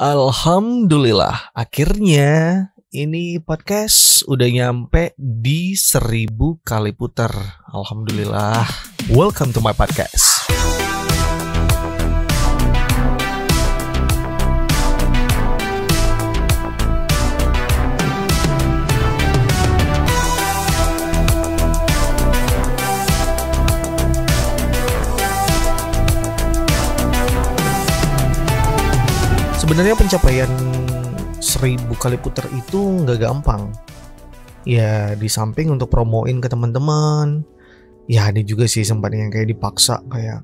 Alhamdulillah, akhirnya ini podcast udah nyampe di 1000 kali putar. Alhamdulillah. Welcome to my podcast. Sebenarnya pencapaian 1000 kali putar itu nggak gampang. Ya di samping untuk promoin ke teman-teman, ya ada juga sih sempat yang kayak dipaksa kayak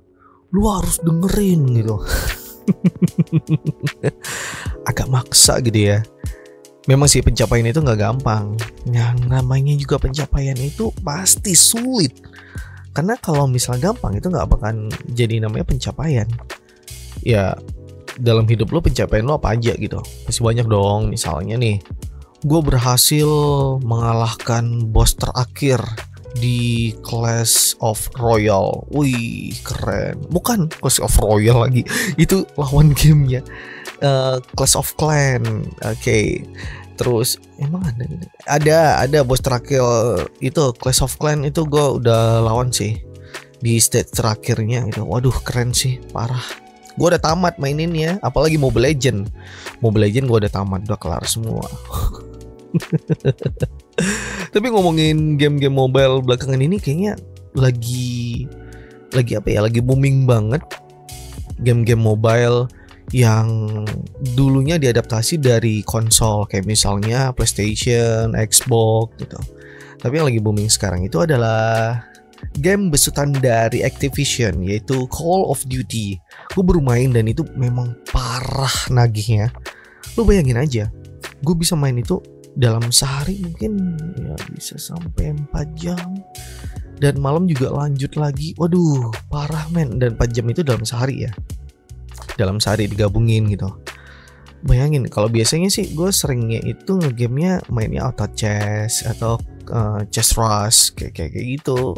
lu harus dengerin gitu. Agak maksa gitu ya. Memang sih pencapaian itu nggak gampang. Yang namanya juga pencapaian itu pasti sulit. Karena kalau misalnya gampang itu nggak bakalan jadi namanya pencapaian. Ya dalam hidup lo pencapaian lo apa aja gitu. Masih banyak dong. Misalnya nih, gue berhasil mengalahkan bos terakhir di Clash of Royale. Wih keren. Bukan Clash of Royale lagi, itu lawan gamenya Clash of Clan. Oke. Terus emang ada bos terakhir itu Clash of Clan itu gue udah lawan sih di stage terakhirnya itu. Waduh keren sih, parah. Gue udah tamat mainin ya, apalagi Mobile Legend. Mobile Legend gue udah tamat, udah kelar semua. Tapi ngomongin game-game mobile belakangan ini kayaknya lagi apa ya? Lagi booming banget game-game mobile yang dulunya diadaptasi dari konsol kayak misalnya PlayStation, Xbox gitu. Tapi yang lagi booming sekarang itu adalah game besutan dari Activision, yaitu Call of Duty. Gue baru main dan itu memang parah nagihnya. Lu bayangin aja, gue bisa main itu dalam sehari mungkin ya bisa sampai 4 jam. Dan malam juga lanjut lagi. Waduh, parah men. Dan 4 jam itu dalam sehari ya. Dalam sehari digabungin gitu. Bayangin, kalau biasanya sih gue seringnya itu ngegamenya mainnya auto chess atau chess rush kayak gitu.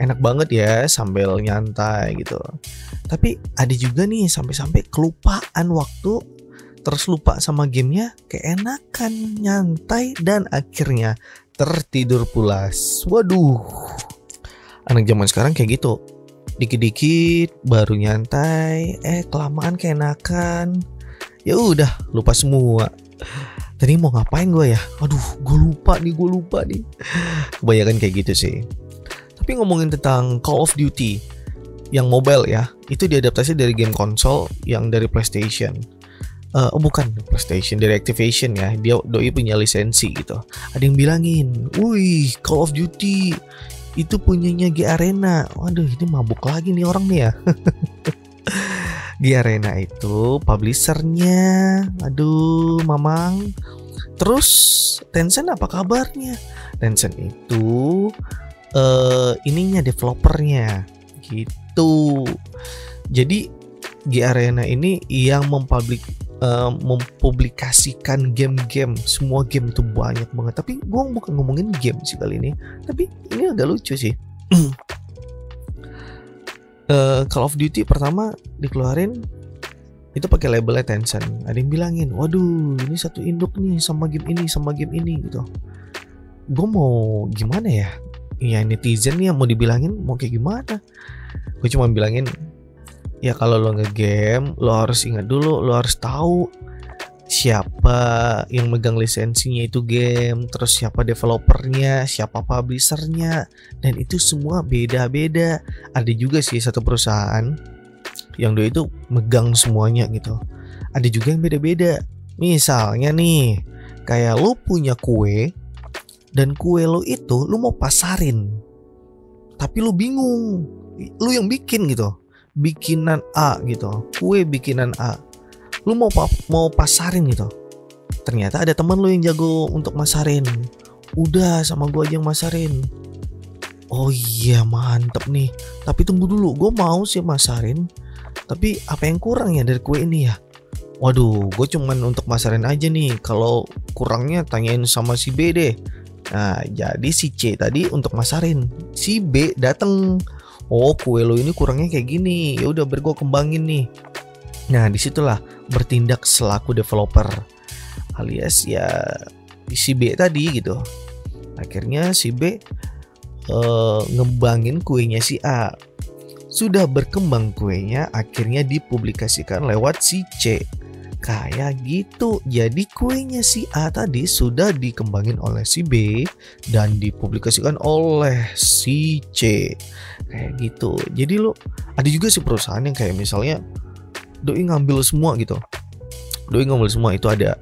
Enak banget ya sambil nyantai gitu. Tapi ada juga nih sampai kelupaan waktu, terus lupa sama gamenya, keenakan nyantai dan akhirnya tertidur pulas. Waduh, anak zaman sekarang kayak gitu. Dikit-dikit baru nyantai, kelamaan keenakan, ya udah lupa semua. Tadi mau ngapain gue ya? Aduh, gue lupa nih. Kebanyakan kayak gitu sih. Tapi ngomongin tentang Call of Duty yang mobile ya, itu diadaptasi dari game konsol yang dari PlayStation. Bukan PlayStation, dari Activision ya. Dia doi punya lisensi gitu. Ada yang bilangin, wih Call of Duty itu punyanya G Arena. Waduh, ini mabuk lagi nih orang nih ya. G Arena itu publishernya. Aduh, mamang. Terus Tencent apa kabarnya? Tencent itu ininya developernya gitu. Jadi G Arena ini yang mempublikasikan game-game. Semua game itu banyak banget. Tapi gue bukan ngomongin game sih kali ini. Tapi ini agak lucu sih. Call of Duty pertama dikeluarin itu pakai labelnya Tencent. Ada yang bilangin, waduh ini satu induk nih sama game ini gitu. Gue mau gimana ya? Ya netizen nih mau dibilangin mau kayak gimana? Gue cuma bilangin, ya kalau lo nge-game lo harus ingat dulu, lo harus tahu siapa yang megang lisensinya itu game, terus siapa developernya, siapa publishernya, dan itu semua beda-beda. Ada juga sih satu perusahaan yang dia itu megang semuanya gitu. Ada juga yang beda-beda. Misalnya nih, kayak lo punya kue dan kue lo itu lo mau pasarin, tapi lo bingung, lo yang bikin gitu, bikinan A gitu, kue bikinan A, lo mau pasarin gitu. Ternyata ada teman lo yang jago untuk masarin. Udah sama gue aja yang masarin. Oh iya mantep nih. Tapi tunggu dulu, gue mau sih masarin, tapi apa yang kurang ya dari kue ini ya? Waduh, gue cuman untuk masarin aja nih. Kalau kurangnya tanyain sama si B deh. Nah, jadi si C tadi untuk masarin, si B dateng. Oh, kue lo ini kurangnya kayak gini. Ya udah, biar gue kembangin nih. Nah, disitulah bertindak selaku developer, alias ya si B tadi gitu. Akhirnya si B ngembangin kuenya si A. Sudah berkembang kuenya, akhirnya dipublikasikan lewat si C. Kayak gitu. Jadi kuenya si A tadi sudah dikembangin oleh si B dan dipublikasikan oleh si C. Kayak gitu. Jadi lo ada juga sih perusahaan yang kayak misalnya doi ngambil semua gitu. Doi ngambil semua itu ada.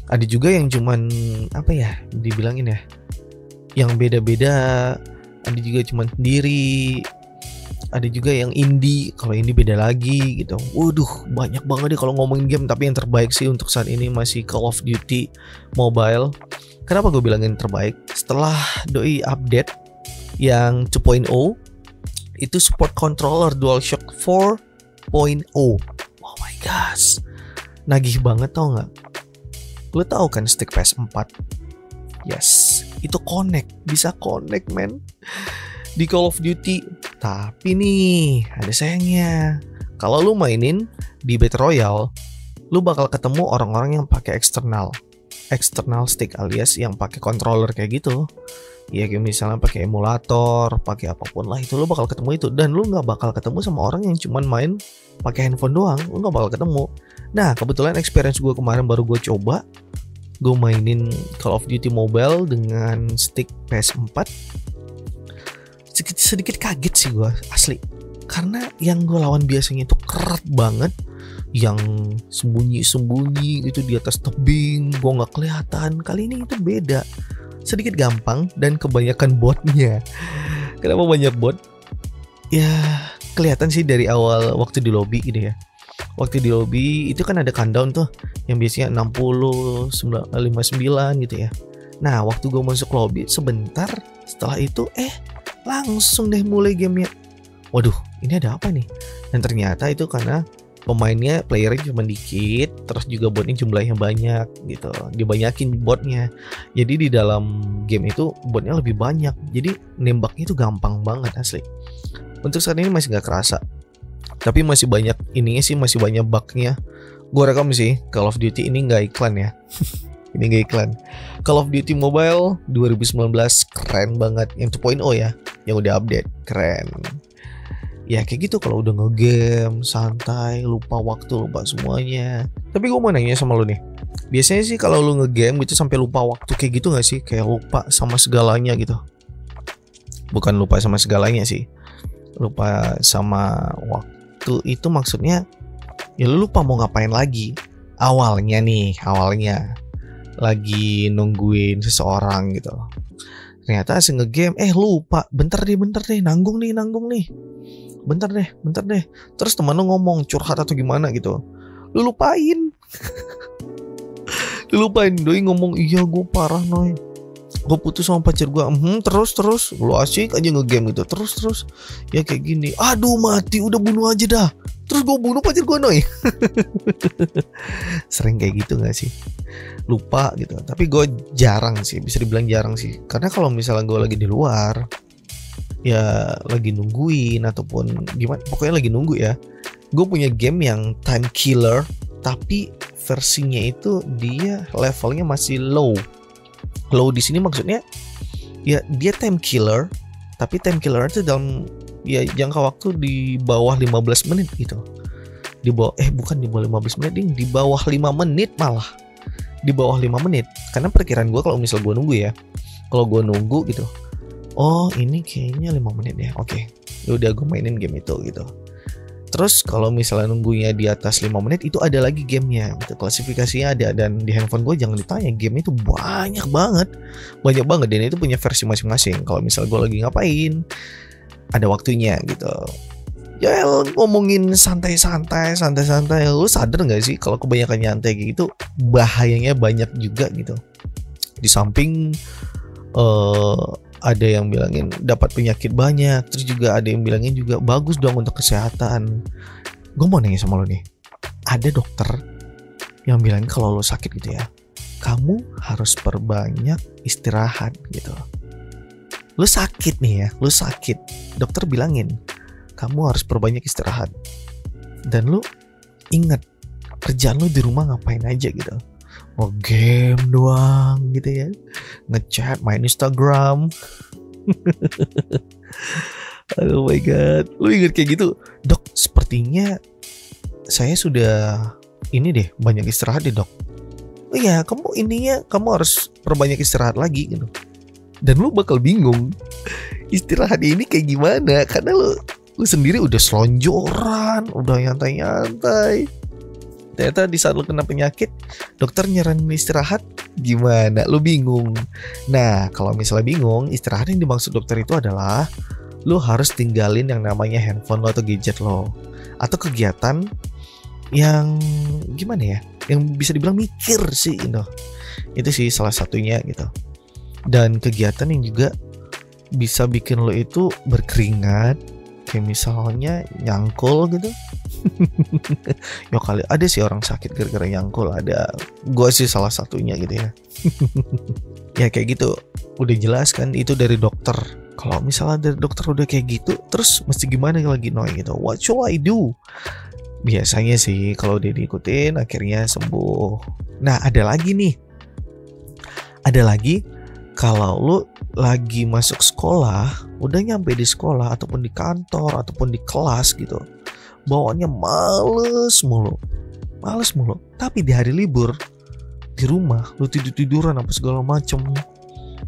Ada juga yang cuman apa ya dibilangin ya, yang beda-beda. Ada juga cuman sendiri. Ada juga yang indie, kalau indie beda lagi gitu. Waduh, banyak banget deh kalau ngomongin game. Tapi yang terbaik sih untuk saat ini masih Call of Duty Mobile. Kenapa gue bilang yang terbaik? Setelah doi update yang 2.0, itu support controller DualShock 4.0. Oh my gosh, nagih banget tau gak? Lo tau kan stick PS4? Yes, itu bisa connect men di Call of Duty. Tapi nih ada sayangnya. Kalau lu mainin di Battle Royale, lu bakal ketemu orang-orang yang pakai external stick, alias yang pakai controller kayak gitu. Ya kayak misalnya pakai emulator, pakai apapun lah, itu lu bakal ketemu itu. Dan lu nggak bakal ketemu sama orang yang cuman main pakai handphone doang. Lu nggak bakal ketemu. Nah kebetulan experience gue kemarin baru gue coba. Gue mainin Call of Duty Mobile dengan stick PS4. Sedikit kaget sih gue asli, karena yang gue lawan biasanya itu kerat banget, yang sembunyi gitu di atas tebing, gue nggak kelihatan. Kali ini itu beda, sedikit gampang dan kebanyakan botnya. Kenapa banyak bot? Ya kelihatan sih dari awal waktu di lobby gitu ya. Waktu di lobby itu kan ada countdown tuh, yang biasanya 60, 59 gitu ya. Nah waktu gue masuk lobby sebentar setelah itu langsung deh mulai gamenya. Waduh, ini ada apa nih? Dan ternyata itu karena pemainnya, playernya cuma dikit, terus juga botnya jumlahnya banyak gitu. Dibanyakin botnya. Jadi di dalam game itu botnya lebih banyak. Jadi nembaknya itu gampang banget asli. Untuk saat ini masih nggak kerasa, tapi masih banyak ininya sih, masih banyak bugnya. Gue rekam sih Call of Duty ini nggak iklan ya. Ini gak iklan. Call of Duty Mobile 2019 keren banget. Yang 2.0 ya, yang udah update, keren. Ya kayak gitu kalau udah ngegame santai, lupa waktu, lupa semuanya. Tapi gue mau nanya sama lu nih, biasanya sih kalau lu ngegame gitu sampai lupa waktu kayak gitu gak sih? Kayak lupa sama segalanya gitu. Bukan lupa sama segalanya sih, lupa sama waktu itu maksudnya ya lu lupa mau ngapain lagi. Awalnya lagi nungguin seseorang gitu, ternyata asing ngegame lupa, bentar deh nanggung nih, bentar deh, terus teman lu ngomong curhat atau gimana gitu, lu lupain. Doi ngomong iya gue parah noy, gue putus sama pacar gue, terus lu asik aja ngegame gitu, terus ya kayak gini, aduh mati, udah bunuh aja dah, terus gue bunuh pacar gue noy. Sering kayak gitu gak sih? Lupa gitu. Tapi gue jarang sih, bisa dibilang jarang sih, karena kalau misalnya gue lagi di luar, ya lagi nungguin ataupun gimana, pokoknya lagi nunggu ya, gue punya game yang time killer, tapi versinya itu dia levelnya masih low di sini maksudnya ya dia time killer, tapi time killer itu dalam ya jangka waktu di bawah 15 menit gitu. Di bawah bukan di bawah 15 menit ding, di bawah 5 menit malah. Di bawah 5 menit. Karena perkiraan gue kalau misal gue nunggu ya, kalau gue nunggu gitu, oh ini kayaknya 5 menit ya, oke, udah gue mainin game itu gitu. Terus kalau misalnya nunggunya di atas 5 menit, itu ada lagi gamenya gitu, klasifikasinya ada. Dan di handphone gue jangan ditanya, game itu banyak banget, dan itu punya versi masing-masing. Kalau misal gue lagi ngapain, ada waktunya gitu. Ya ngomongin santai-santai, lu sadar gak sih kalau kebanyakan nyantai gitu bahayanya banyak juga gitu. Di samping ada yang bilangin dapat penyakit banyak, terus juga ada yang bilangin juga bagus dong untuk kesehatan. Gue mau nanya sama lo nih, ada dokter yang bilang kalau lo sakit gitu ya, kamu harus perbanyak istirahat gitu. Lo sakit nih ya, dokter bilangin kamu harus perbanyak istirahat. Dan lu ingat, kerjaan lu di rumah ngapain aja gitu. Mau game doang gitu ya, ngechat, main Instagram. Oh my god, lu inget kayak gitu? Dok, sepertinya saya sudah ini deh, banyak istirahat deh dok. Oh iya, kamu harus perbanyak istirahat lagi gitu. Dan lu bakal bingung istirahat ini kayak gimana, karena lu sendiri udah selonjoran, udah nyantai-nyantai. Ternyata di saat lu kena penyakit, dokter nyaranin istirahat, gimana? Lu bingung. Nah, kalau misalnya bingung, istirahat yang dimaksud dokter itu adalah lu harus tinggalin yang namanya handphone lo atau gadget lo, atau kegiatan yang gimana ya, yang bisa dibilang mikir sih gitu. Itu sih salah satunya gitu. Dan kegiatan yang juga bisa bikin lo itu berkeringat, kayak misalnya nyangkul gitu. Ya kali ada sih orang sakit gara-gara nyangkul, ada. Gua sih salah satunya gitu ya. Ya kayak gitu. Udah jelas kan itu dari dokter. Kalau misalnya dari dokter udah kayak gitu, terus mesti gimana lagi Noy gitu? What should I do? Biasanya sih kalau udah diikutin akhirnya sembuh. Nah, ada lagi nih. Ada lagi kalau lu lagi masuk sekolah, udah nyampe di sekolah ataupun di kantor ataupun di kelas gitu, bawaannya males mulu. Tapi di hari libur di rumah lu tiduran apa segala macem,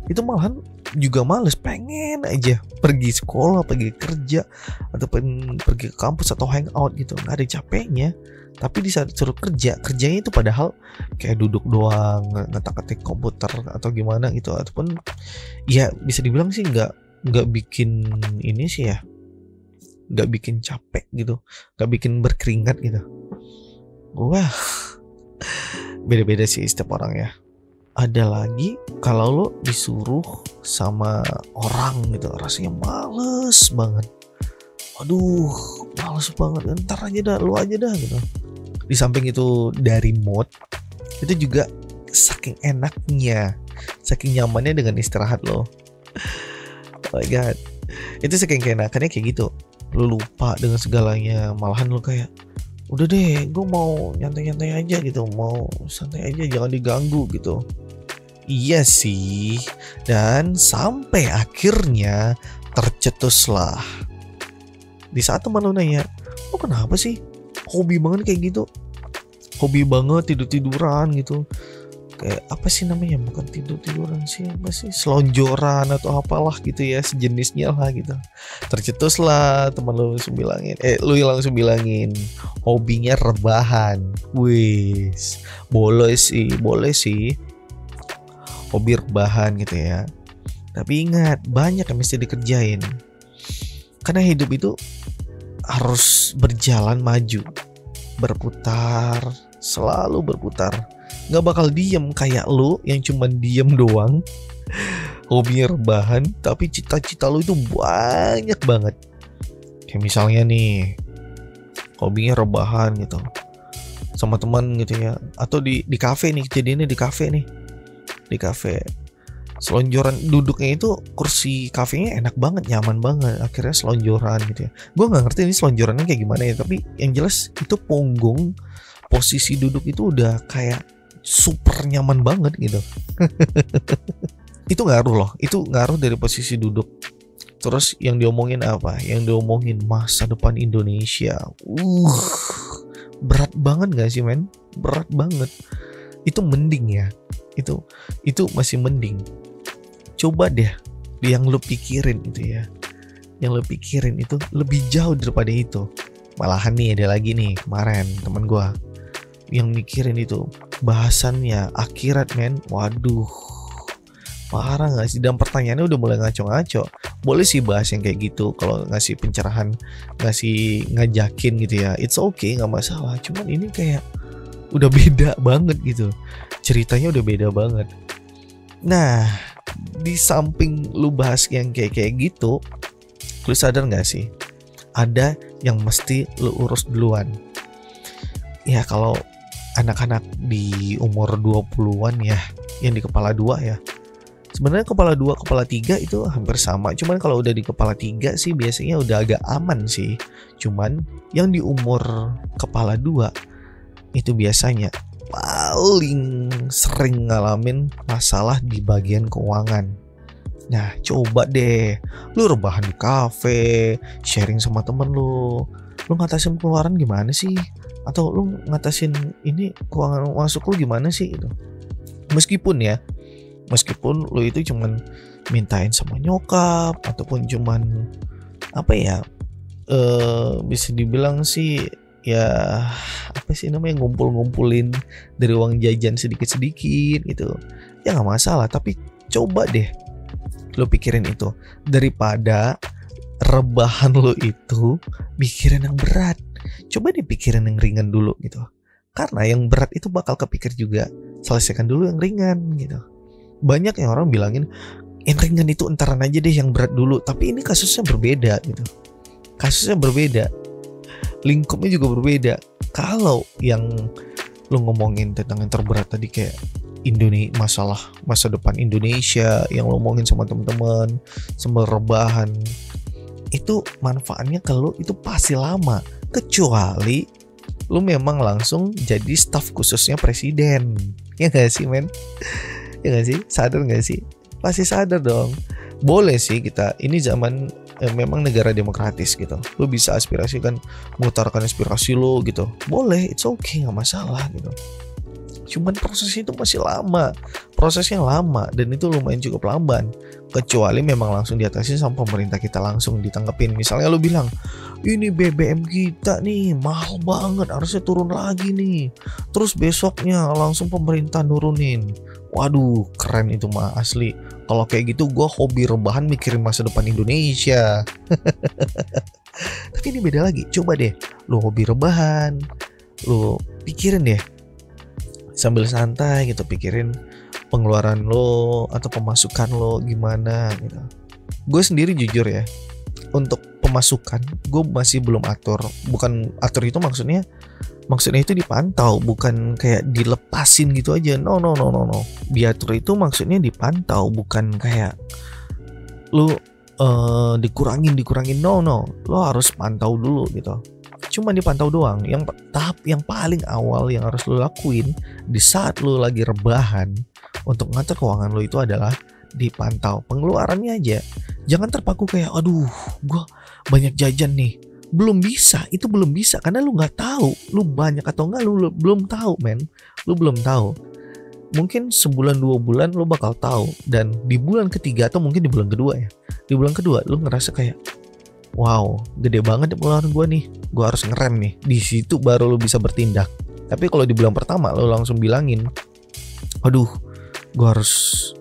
itu malahan juga males, pengen aja pergi sekolah, pergi kerja, ataupun pergi ke kampus atau hangout gitu, nggak ada capeknya. Tapi di saat suruh kerjanya itu padahal kayak duduk doang, ngetak-ngetik komputer atau gimana gitu, ataupun ya bisa dibilang sih nggak bikin ini sih ya, nggak bikin capek gitu, nggak bikin berkeringat gitu. Wah, beda-beda sih setiap orang ya. Ada lagi kalau lo disuruh sama orang gitu, rasanya males banget. Aduh, males banget, ntar aja dah, lu aja dah gitu. Di samping itu dari mood, itu juga saking enaknya, saking nyamannya dengan istirahat lo. Oh my god, itu saking keenakannya kayak gitu, lu lupa dengan segalanya, malahan lu kayak udah deh, gue mau nyantai-nyantai aja gitu, mau santai aja, jangan diganggu gitu. Iya sih, dan sampai akhirnya tercetuslah di saat teman lu nanya, lo kenapa sih hobi banget kayak gitu, hobi banget tiduran gitu, kayak apa sih namanya, bukan tiduran sih, apa sih, selonjoran atau apalah gitu ya, sejenisnya lah gitu. Tercetuslah teman lu langsung bilangin, lu langsung bilangin hobinya rebahan. Wis, boleh sih hobi rebahan gitu ya. Tapi ingat, banyak yang mesti dikerjain. Karena hidup itu harus berjalan maju, berputar, selalu berputar. Gak bakal diem kayak lu yang cuman diem doang, hobinya rebahan, tapi cita-cita lu itu banyak banget. Kayak misalnya nih, hobinya rebahan gitu sama teman gitu ya, atau di kafe nih, kejadiannya di kafe nih. Di kafe selonjoran, duduknya itu kursi kafenya enak banget, nyaman banget, akhirnya selonjoran gitu ya. Gue nggak ngerti ini selonjorannya kayak gimana ya, tapi yang jelas itu punggung, posisi duduk itu udah kayak super nyaman banget gitu. Itu ngaruh loh, itu ngaruh dari posisi duduk. Terus yang diomongin apa? Yang diomongin masa depan Indonesia. Berat banget gak sih men? Berat banget. Itu mending ya, itu masih mending. Coba deh yang lu pikirin itu ya, yang lu pikirin itu lebih jauh daripada itu. Malahan nih ada lagi nih kemarin teman gue yang mikirin itu bahasannya akhirat men. Waduh, parah gak sih? Dan pertanyaannya udah mulai ngaco-ngaco. Boleh sih bahas yang kayak gitu, kalau ngasih pencerahan, ngasih ngajakin gitu ya, it's okay, gak masalah. Cuman ini kayak udah beda banget gitu, ceritanya udah beda banget. Nah, di samping lu bahas yang kayak gitu, lu sadar gak sih, ada yang mesti lu urus duluan. Ya kalau anak-anak di umur 20-an ya, yang di kepala 2 ya, sebenarnya kepala 2, kepala 3 itu hampir sama. Cuman kalau udah di kepala 3 sih biasanya udah agak aman sih. Cuman yang di umur kepala 2 itu biasanya paling sering ngalamin masalah di bagian keuangan. Nah, coba deh lu rebahan di kafe, sharing sama temen lu ngatasin pengeluaran gimana sih? Atau lu ngatasin ini keuangan masuk lu gimana sih gitu. Meskipun lu itu cuman mintain sama nyokap ataupun cuman apa ya, bisa dibilang sih ya apa sih namanya, ngumpulin dari uang jajan sedikit-sedikit gitu, ya nggak masalah. Tapi coba deh lo pikirin itu, daripada rebahan lo itu mikirin yang berat, coba deh pikirin yang ringan dulu gitu, karena yang berat itu bakal kepikir juga. Selesaikan dulu yang ringan gitu. Banyak yang orang bilangin yang ringan itu entaran aja deh, yang berat dulu. Tapi ini kasusnya berbeda gitu, kasusnya berbeda, lingkupnya juga berbeda. Kalau yang lu ngomongin tentang yang terberat tadi kayak masalah masa depan Indonesia yang lu ngomongin sama teman-teman, sama rebahan, itu manfaatnya kalau itu pasti lama, kecuali lu memang langsung jadi staf khususnya presiden. Ya gak sih men? Ya gak sih? Sadar gak sih? Pasti sadar dong. Boleh sih kita, ini zaman memang negara demokratis gitu, lu bisa aspirasikan, mengutarakan aspirasi lu gitu, boleh, it's okay, gak masalah gitu. Cuman prosesnya itu masih lama, prosesnya lama, dan itu lumayan cukup lamban. Kecuali memang langsung diatasi sama pemerintah kita, langsung ditanggepin. Misalnya lu bilang, ini BBM kita nih mahal banget, harusnya turun lagi nih. Terus besoknya langsung pemerintah nurunin. Waduh, keren itu mah asli. Kalau kayak gitu gue hobi rebahan mikirin masa depan Indonesia. Tapi ini beda lagi. Coba deh lu hobi rebahan, lu pikirin deh sambil santai gitu, pikirin pengeluaran lo atau pemasukan lo gimana gitu. Gue sendiri jujur ya, untuk pemasukan gue masih belum atur. Bukan atur itu maksudnya itu dipantau, bukan kayak dilepasin gitu aja. No. Diatur itu maksudnya dipantau, bukan kayak lu dikurangin. No. Lo harus pantau dulu gitu. Cuma dipantau doang. Yang tahap yang paling awal yang harus lo lakuin di saat lo lagi rebahan untuk ngatur keuangan lo itu adalah dipantau pengeluarannya aja. Jangan terpaku kayak aduh gue banyak jajan nih. Belum bisa karena lu nggak tahu lu banyak atau enggak, lu belum tahu men. Lu belum tahu. Mungkin sebulan 2 bulan lu bakal tahu, dan di bulan ketiga atau mungkin di bulan kedua ya. Di bulan kedua lu ngerasa kayak wow, gede banget pengeluaran gue nih, gue harus ngerem nih. Di situ baru lu bisa bertindak. Tapi kalau di bulan pertama lu langsung bilangin, aduh, gue harus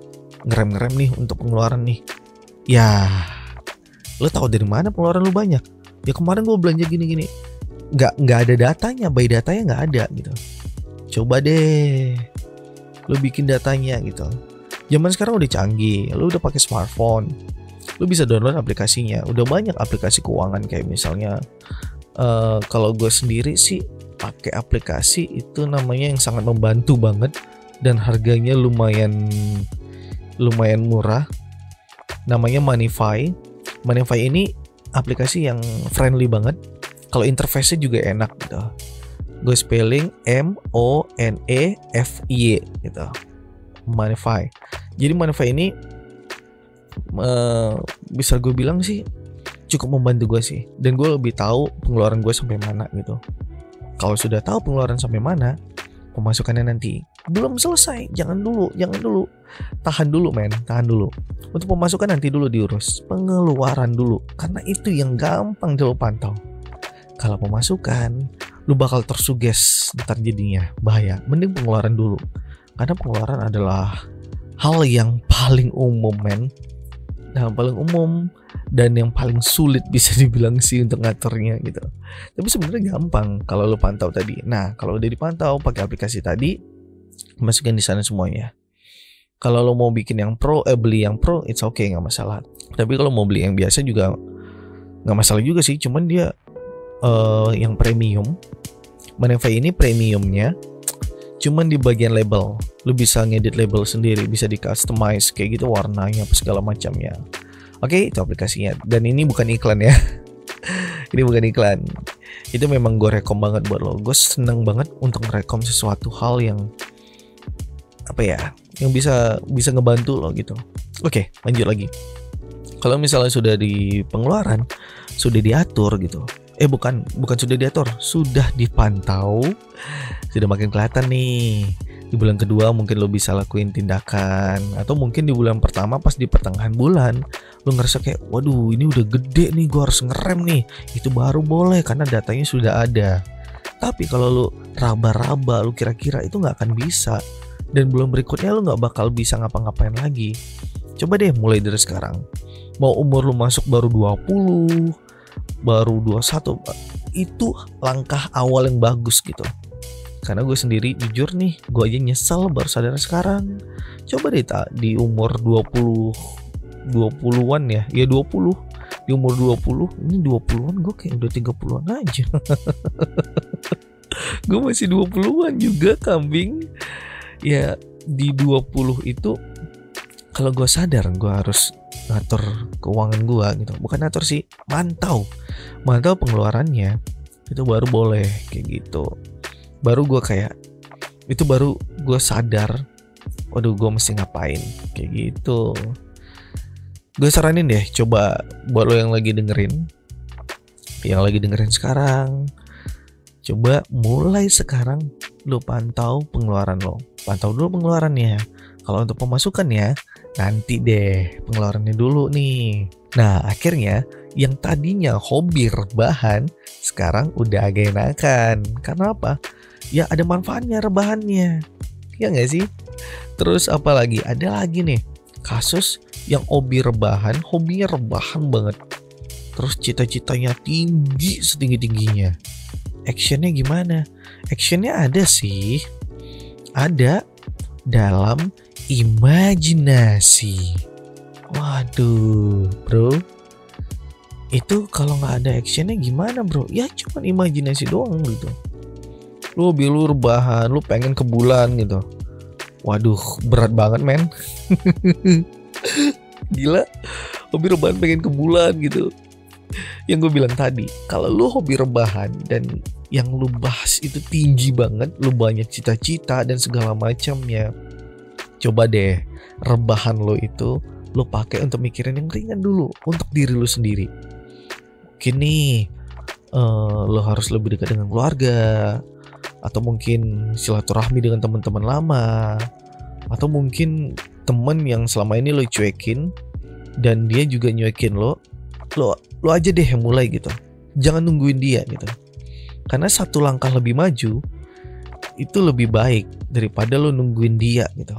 ngerem nih untuk pengeluaran nih. Ya, lu tahu dari mana pengeluaran lu banyak? Ya kemarin gue belanja gini. Nggak ada datanya, by datanya nggak ada gitu. Coba deh, lu bikin datanya gitu. Zaman sekarang udah canggih, lu udah pakai smartphone. Lu bisa download aplikasinya. Udah banyak aplikasi keuangan kayak misalnya kalau gue sendiri sih pakai aplikasi itu namanya yang sangat membantu banget dan harganya lumayan murah. Namanya Moneyfy. Moneyfy ini aplikasi yang friendly banget. Kalau interface-nya juga enak gitu. Gue spelling MONEFY gitu. Moneyfy. Jadi Moneyfy ini bisa gue bilang sih cukup membantu gue sih, dan gue lebih tahu pengeluaran gue sampai mana gitu. Kalau sudah tahu pengeluaran sampai mana, pemasukannya nanti belum selesai, jangan dulu, tahan dulu. Untuk pemasukan nanti dulu diurus, pengeluaran dulu, karena itu yang gampang lo pantau. Kalau pemasukan lu bakal tersuges, ntar jadinya bahaya. Mending pengeluaran dulu, karena pengeluaran adalah hal yang paling umum dan yang paling sulit bisa dibilang sih untuk ngaturnya gitu. Tapi sebenarnya gampang kalau lo pantau tadi. Nah, kalau udah dipantau pakai aplikasi tadi, masukin di sana semuanya. Kalau lo mau bikin yang pro, beli yang pro, it's okay, nggak masalah. Tapi kalau mau beli yang biasa juga nggak masalah juga sih. Cuman dia yang premium. Moneyfy ini premiumnya cuman di bagian label. Lu bisa ngedit label sendiri, bisa di customize kayak gitu, warnanya apa segala macamnya. Oke, itu aplikasinya. Dan ini bukan iklan ya. Ini bukan iklan. Itu memang gue rekom banget buat lo. Gue seneng banget untuk ngerekom sesuatu hal yang apa ya, yang bisa ngebantu lo gitu. Oke, lanjut lagi. Kalau misalnya sudah di pengeluaran, sudah diatur gitu. Bukan sudah diatur, sudah dipantau, sudah makin kelihatan nih. Di bulan kedua mungkin lo bisa lakuin tindakan, atau mungkin di bulan pertama pas di pertengahan bulan lo ngerasa kayak, waduh ini udah gede nih, gue harus ngerem nih. Itu baru boleh karena datanya sudah ada. Tapi kalau lo raba-raba, lo kira-kira, itu nggak akan bisa. Dan bulan berikutnya lo nggak bakal bisa ngapa-ngapain lagi. Coba deh mulai dari sekarang. Mau umur lo masuk baru 20, baru 21, itu langkah awal yang bagus gitu. Karena gue sendiri jujur nih, gue aja nyesel baru sadar sekarang. Coba deh di umur 20-an ya. Ya 20. Di umur 20, ini 20-an gue kayak udah 30-an aja. Gue masih 20-an juga kambing. Ya di 20 itu kalau gue sadar gue harus ngatur keuangan gue gitu. Bukan ngatur sih, mantau pengeluarannya. Itu baru boleh kayak gitu. Baru gue kayak, itu baru gue sadar, waduh gue mesti ngapain kayak gitu. Gue saranin deh, coba buat lo yang lagi dengerin sekarang, coba mulai sekarang lo pantau pengeluaran lo. Pantau dulu pengeluarannya. Kalau untuk pemasukan ya, nanti deh pengeluarannya dulu nih. Nah akhirnya yang tadinya hobi rebahan sekarang udah agak enakan. Karena apa? Ya ada manfaatnya rebahannya, ya nggak sih? Terus apa lagi? Ada lagi nih kasus yang hobinya rebahan banget. Terus cita-citanya tinggi setinggi-tingginya. Actionnya gimana? Actionnya ada sih. Ada dalam imajinasi. Waduh bro, itu kalau nggak ada actionnya gimana bro? Ya cuma imajinasi doang gitu. Lu rebahan, lu pengen ke bulan gitu. Waduh, berat banget men. Gila, hobi rebahan pengen ke bulan gitu. Yang gue bilang tadi, kalau lu hobi rebahan dan yang lu bahas itu tinggi banget, lu banyak cita-cita dan segala macamnya, coba deh rebahan lu itu lu pakai untuk mikirin yang ringan dulu untuk diri lu sendiri. Mungkin nih lu harus lebih dekat dengan keluarga, atau mungkin silaturahmi dengan teman-teman lama, atau mungkin temen yang selama ini lo cuekin dan dia juga nyuekin lo aja deh yang mulai gitu. Jangan nungguin dia gitu. Karena satu langkah lebih maju itu lebih baik daripada lo nungguin dia gitu.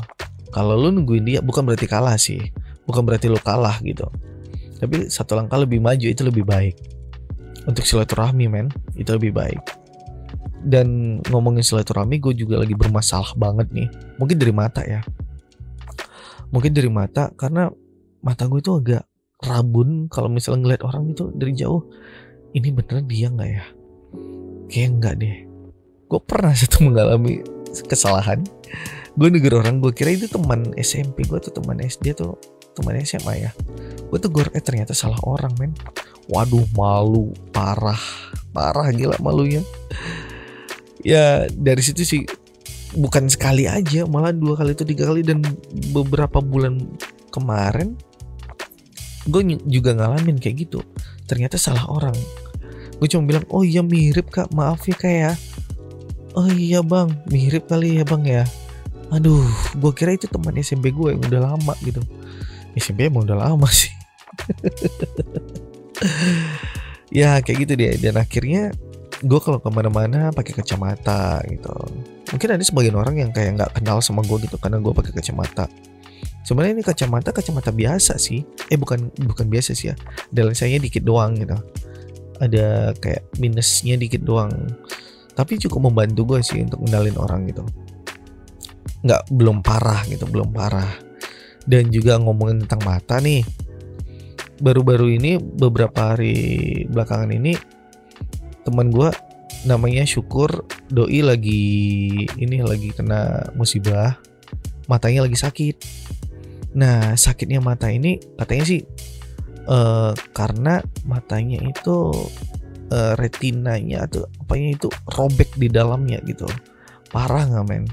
Kalau lo nungguin dia bukan berarti kalah sih, bukan berarti lo kalah gitu. Tapi satu langkah lebih maju itu lebih baik. Untuk silaturahmi men, itu lebih baik. Dan ngomongin silaturahmi, gue juga lagi bermasalah banget nih. Mungkin dari mata ya. Mungkin dari mata, karena mata gue itu agak rabun kalau misalnya ngeliat orang itu dari jauh. Ini beneran dia gak ya? Kayaknya enggak deh. Gue pernah mengalami kesalahan. Gue negur orang, gue kira itu teman SMP gue atau teman SD atau teman SMA ya. Gue tegur, ternyata salah orang men. Waduh, malu parah gila malunya. Ya dari situ sih, bukan sekali aja, malah 2 kali atau 3 kali. Dan beberapa bulan kemarin gue juga ngalamin kayak gitu. Ternyata salah orang. Gue cuma bilang, oh iya mirip kak, maaf ya kak ya. Oh iya bang, mirip kali ya bang ya. Aduh, gue kira itu teman SMP gue yang udah lama gitu. SMP emang udah lama sih. Ya kayak gitu deh. Dan akhirnya gue kalau kemana-mana pakai kacamata gitu. Mungkin ada sebagian orang yang kayak nggak kenal sama gue gitu karena gue pakai kacamata. Sebenarnya ini kacamata biasa sih. Bukan biasa sih ya. Ada lensanya dikit doang gitu. Ada kayak minusnya dikit doang. Tapi cukup membantu gue sih untuk ngendalin orang gitu. Belum parah gitu, belum parah. Dan juga ngomongin tentang mata nih. Baru-baru ini, beberapa hari belakangan ini, teman gue namanya Syukur, doi lagi kena musibah, matanya lagi sakit. Nah sakitnya mata ini katanya sih karena matanya itu retinanya atau apanya itu robek di dalamnya gitu. Parah nggak men?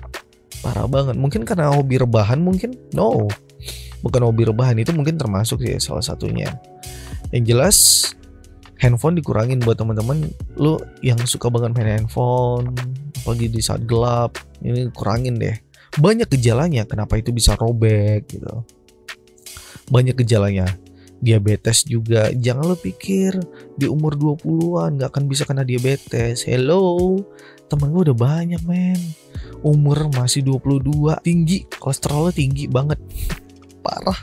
Parah banget. Mungkin karena hobi rebahan mungkin? No, bukan hobi rebahan, itu mungkin termasuk sih salah satunya. Yang jelas handphone dikurangin buat teman-teman lu yang suka banget main handphone, apalagi di saat gelap. Ini kurangin deh. Banyak gejalanya kenapa itu bisa robek gitu. Banyak gejalanya. Diabetes juga. Jangan lo pikir di umur 20-an gak akan bisa kena diabetes. Hello, temen gue udah banyak men. Umur masih 22, tinggi, kolesterolnya tinggi banget. Parah.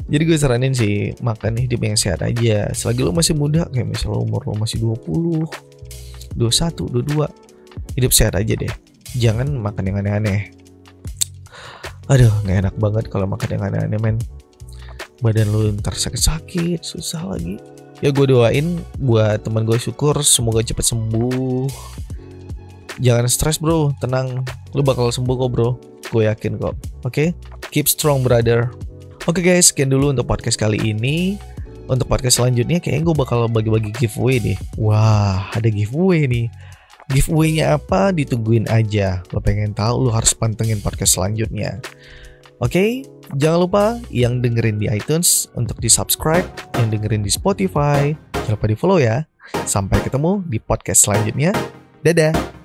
Jadi gue saranin sih makan hidup yang sehat aja. Selagi lo masih muda, kayak misalnya umur lo masih 20, 21, 22, hidup sehat aja deh. Jangan makan yang aneh-aneh. Aduh, gak enak banget kalau makan yang aneh-aneh men. Badan lu ntar sakit-sakit, susah lagi. Ya gue doain buat teman gue, syukur semoga cepet sembuh. Jangan stres bro, tenang, lu bakal sembuh kok bro, gue yakin kok. Oke? Keep strong brother. Oke guys, sekian dulu untuk podcast kali ini. Untuk podcast selanjutnya kayaknya gue bakal bagi-bagi giveaway deh. Wah, ada giveaway nih. Giveaway-nya apa? Ditungguin aja. Lo pengen tahu, lo harus pantengin podcast selanjutnya. Oke, jangan lupa yang dengerin di iTunes untuk di subscribe, yang dengerin di Spotify jangan lupa di follow ya. Sampai ketemu di podcast selanjutnya. Dadah.